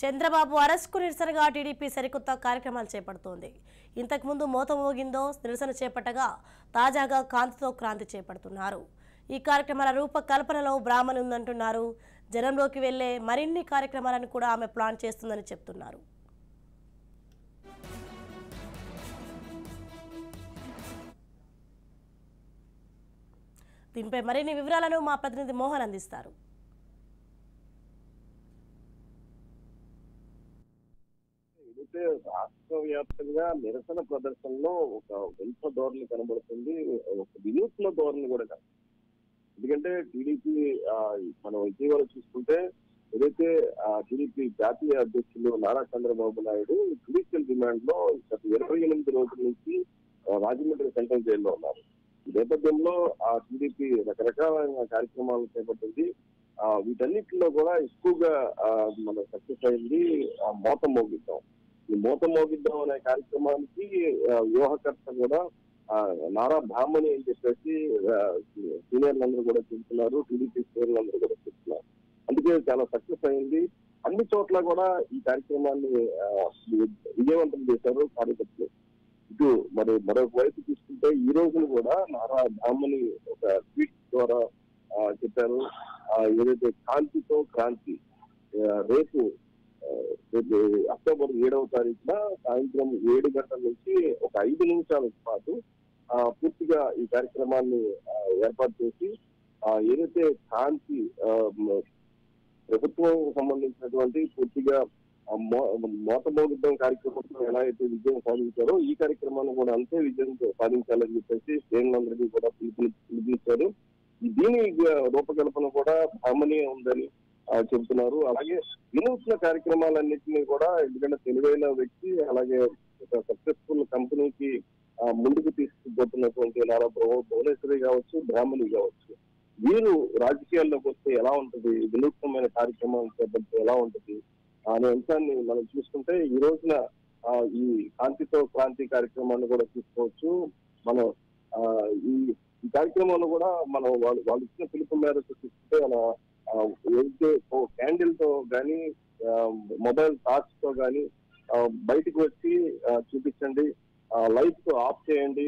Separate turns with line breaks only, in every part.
చంద్రబాబు అరెస్ట్కు నిరసనగా టీడీపీ సరికొత్త కార్యక్రమాలు చేపడుతోంది. ఇంతకుముందు మోత మోగిందో నిరసన చేపట్టగా తాజాగా కాంతితో క్రాంతి చేపడుతున్నారు. ఈ కార్యక్రమాల రూపకల్పనలో బ్రాహ్మణి ఉందంటున్నారు. జనంలోకి వెళ్లే మరిన్ని కార్యక్రమాలను కూడా ఆమె ప్లాన్ చేస్తుందని చెప్తున్నారు. దీనిపై మరిన్ని వివరాలను మా ప్రతినిధి మోహన్ అందిస్తారు.
రాష్ట్ర వ్యాప్తంగా నిరసన ప్రదర్శనలో ఒక వింత ధోరణి కనబడుతుంది, ఒక వినూత్న ధోరణి కూడా కాదు. ఎందుకంటే టీడీపీ మనం ఇటీవల చూసుకుంటే ఏదైతే టీడీపీ జాతీయ అధ్యక్షులు నారా చంద్రబాబు నాయుడు జ్యుడిషియల్ డిమాండ్ లో గత 28 రోజుల నుంచి రాజమండ్రి సెంట్రల్ జైల్లో ఉన్నారు. ఈ నేపథ్యంలో టీడీపీ రకరకాల కార్యక్రమాలు చేపట్టింది. వీటన్నిటిలో కూడా ఎక్కువగా మన సక్సెస్ అయింది మోత మోగిద్దాం. ఈ మోత మోగిద్దాం అనే కార్యక్రమానికి వ్యూహకర్త కూడా నారా బ్రాహ్మణి అని చెప్పేసి సీనియర్లందరూ కూడా చెబుతున్నారు, టీడీపీ సీనియర్లందరూ కూడా చెప్తున్నారు. అందుకే చాలా సక్సెస్ అయింది. అన్ని చోట్ల కూడా ఈ కార్యక్రమాన్ని విజయవంతం చేశారు కార్యకర్తలు. ఇటు మరొక వైపు చూసుకుంటే ఈ రోజును కూడా నారా బ్రాహ్మణి ఒక ట్వీట్ ద్వారా చెప్పారు, ఏదైతే కాంతితో క్రాంతి రేపు అక్టోబర్ 7వ తారీఖున సాయంత్రం 7 గంటల నుంచి ఒక 5 నిమిషాల పాటు పూర్తిగా ఈ కార్యక్రమాన్ని ఏర్పాటు చేసి ఏదైతే కాంతి ప్రభుత్వం సంబంధించినటువంటి పూర్తిగా మోతమోగిద్దాం కార్యక్రమంలో ఎలా అయితే విజయం సాధించారో ఈ కార్యక్రమాన్ని కూడా అంతే విజయం సాధించాలని చెప్పేసి శ్రేణులందరికీ కూడా పిలుపునిచ్చారు. దీని రూపకల్పన కూడా బ్రాహ్మణి ఉందని చెబుతున్నారు. అలాగే వినూత్న కార్యక్రమాలన్నింటినీ కూడా, ఎందుకంటే తెలివైన వ్యక్తి అలాగే ఒక సక్సెస్ఫుల్ కంపెనీకి ముందుకు తీసుకుపోతున్నటువంటి నారా భువనేశ్వరి కావచ్చు, బ్రాహ్మణి కావచ్చు, వీరు రాజకీయాల్లోకి వస్తే ఎలా ఉంటుంది, వినూత్నమైన కార్యక్రమాలు చేపడితే ఎలా ఉంటుంది అనే అంశాన్ని మనం చూసుకుంటే ఈ రోజున ఈ కాంతితో క్రాంతి కార్యక్రమాన్ని కూడా చూసుకోవచ్చు. మనం ఈ కార్యక్రమంలో కూడా మనం వాళ్ళు ఇచ్చిన పిలుపు మేరకు చూసుకుంటే మన ఏదైతే క్యాండిల్ తో కానీ మొబైల్ టార్చ్ తో కానీ బయటకు వచ్చి చూపించండి, లైట్స్ ఆఫ్ చేయండి,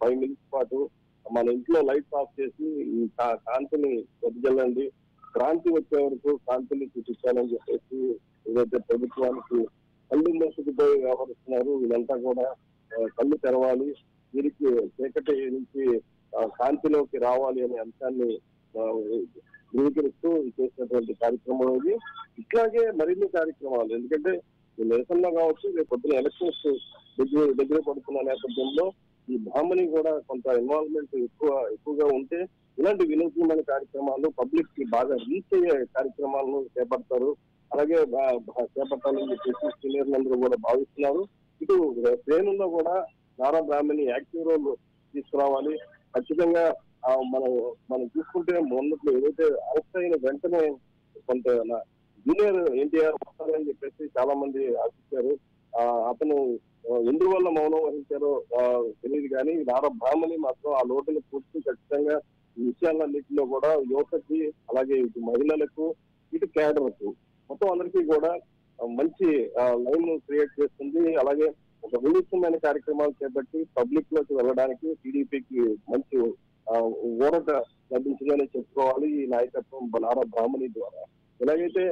5 మినిట్స్ పాటు మన ఇంట్లో లైట్స్ ఆఫ్ చేసి ఈ కాంతిని వెదజల్లండి, క్రాంతి వచ్చే వరకు కాంతిని చూపించాలని చెప్పేసి ఏదైతే ప్రభుత్వానికి కళ్ళు మూసుకుపోయి వ్యవహరిస్తున్నారు వీళ్ళంతా కూడా కళ్ళు తెరవాలి, వీరికి చీకటి నుంచి కాంతిలోకి రావాలి అనే అంశాన్ని ధృవీకరిస్తూ చేసినటువంటి కార్యక్రమం ఇది. ఇట్లాగే మరిన్ని కార్యక్రమాలు, ఎందుకంటే నిరసనలో కావచ్చు, రేపు పొద్దున ఎలక్షన్స్ దగ్గర పడుతున్న నేపథ్యంలో ఈ బ్రాహ్మణి కూడా కొంత ఇన్వాల్వ్మెంట్ ఎక్కువగా ఉంటే ఇలాంటి వినూత్నమైన కార్యక్రమాలు పబ్లిక్ కి బాగా రీచ్ అయ్యే కార్యక్రమాలను చేపడతారు. అలాగే చేపట్టాలని చెప్పేసి సీనియర్లందరూ కూడా భావిస్తున్నారు. ఇటు శ్రేణుల్లో కూడా నారా బ్రాహ్మణి యాక్టివ్ రోల్ తీసుకురావాలి. ఖచ్చితంగా మనం చూసుకుంటే మొన్నట్లో ఏదైతే అరెస్ట్ అయిన వెంటనే కొంత జూనియర్ ఎన్టీఆర్ వస్తారని చెప్పేసి చాలా మంది ఆశించారు. అతను ఎందువల్ల మౌనం వహించారో తెలియదు కానీ నారా బ్రాహ్మణి మాత్రం ఆ లోటును పూర్తి ఖచ్చితంగా ఈ విషయాలన్నింటిలో కూడా యువతకి అలాగే ఇటు మహిళలకు ఇటు క్యాడర్కు మొత్తం అందరికీ కూడా మంచి లైన్ క్రియేట్ చేస్తుంది. అలాగే ఒక వినూత్నమైన కార్యక్రమాలు చేపట్టి పబ్లిక్ లోకి వెళ్ళడానికి టీడీపీకి మంచి ఊరట లభించిందని చెప్పుకోవాలి ఈ నాయకత్వం నారా బ్రాహ్మణి ద్వారా. ఎలాగైతే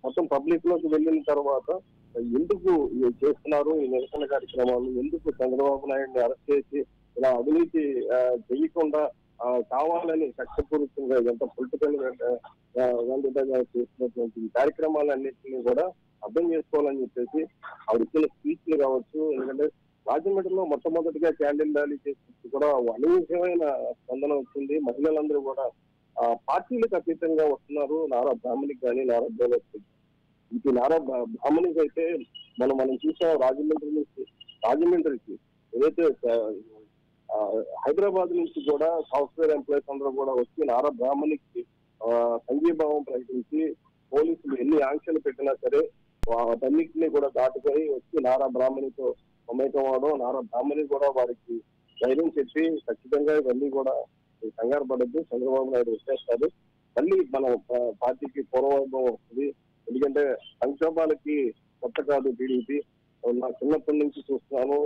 మొత్తం పబ్లిక్ లోకి వెళ్ళిన తర్వాత ఎందుకు చేస్తున్నారు ఈ నిరసన కార్యక్రమాలు, ఎందుకు చంద్రబాబు నాయుడిని అరెస్ట్ చేసి ఇలా అవినీతి చేయకుండా కావాలని కక్షపూరితంగా ఎంత పొలిటికల్ గా చేసినటువంటి ఈ కార్యక్రమాలన్నింటినీ కూడా అర్థం చేసుకోవాలని చెప్పేసి ఆవిడ ఇచ్చిన స్పీచ్లు కావచ్చు. ఎందుకంటే రాజమండ్రిలో మొట్టమొదటిగా క్యాండిల్ ర్యాలీ చేసినప్పుడు కూడా అనూహ్యమైన స్పందన వచ్చింది. మహిళలందరూ కూడా పార్టీలకు అతీతంగా వస్తున్నారు. నారా బ్రాహ్మణికి కానీ నారా భువనేశ్వరి, ఇటు నారా బ్రాహ్మణికి అయితే మనం చూసాం రాజమండ్రికి ఏదైతే హైదరాబాద్ నుంచి కూడా సాఫ్ట్వేర్ ఎంప్లాయీస్ అందరూ కూడా వచ్చి నారా బ్రాహ్మణికి సంఘీభావం ప్రకటించి పోలీసులు ఎన్ని ఆంక్షలు పెట్టినా సరే వాటన్నింటినీ కూడా దాటుకొని వచ్చి నారా బ్రాహ్మణితో మమేకం అవడం, నారా బ్రాహ్మణి కూడా వారికి ధైర్యం చెప్పి ఖచ్చితంగా ఇవన్నీ కూడా కంగారు పడద్దు, చంద్రబాబు నాయుడు వచ్చేస్తారు, మళ్ళీ మన పార్టీకి పూర్వవైభవం వస్తుంది. ఎందుకంటే సంక్షోభాలకి కొత్త కాదు టీడీపీ. నా చిన్నప్పటి నుంచి చూస్తున్నాను,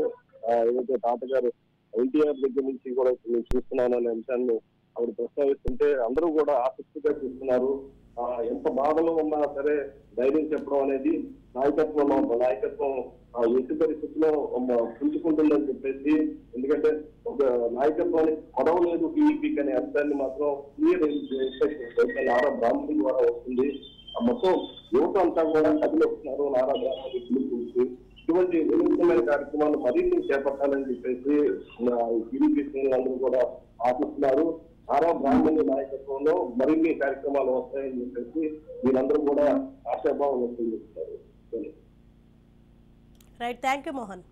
ఏదైతే తాతగారు ఎన్టీఆర్ దగ్గర నుంచి కూడా నేను చూస్తున్నాను అనే అంశాన్ని ఆవిడ ప్రస్తావిస్తుంటే అందరూ కూడా ఆసక్తిగా చూస్తున్నారు. ఎంత బాధలో ఉన్నా సరే ధైర్యం చెప్పడం అనేది నాయకత్వం ఎట్టి పరిస్థితుల్లో పుంజుకుంటుందని చెప్పేసి, ఎందుకంటే ఒక నాయకత్వానికి గొడవ లేదు టీడీపీకి అనే అంశాన్ని మాత్రం క్లియర్ నారా బ్రాహ్మణి ద్వారా వస్తుంది. మొత్తం యువత అంతా కూడా కదిలి వస్తున్నారు నారా బ్రాహ్మణి పిలుపుకి. ఇటువంటి వినూత్నమైన కార్యక్రమాలు మరిన్ని చేపట్టాలని చెప్పేసి టీడీపీ శ్రేణులందరూ కూడా ఆశిస్తున్నారు. నారా బ్రాహ్మణి నాయకత్వంలో మరిన్ని కార్యక్రమాలు వస్తాయని చెప్పేసి వీరందరూ కూడా ఆశాభావం వ్యక్తం చేస్తున్నారు.
Right, thank you Mohan.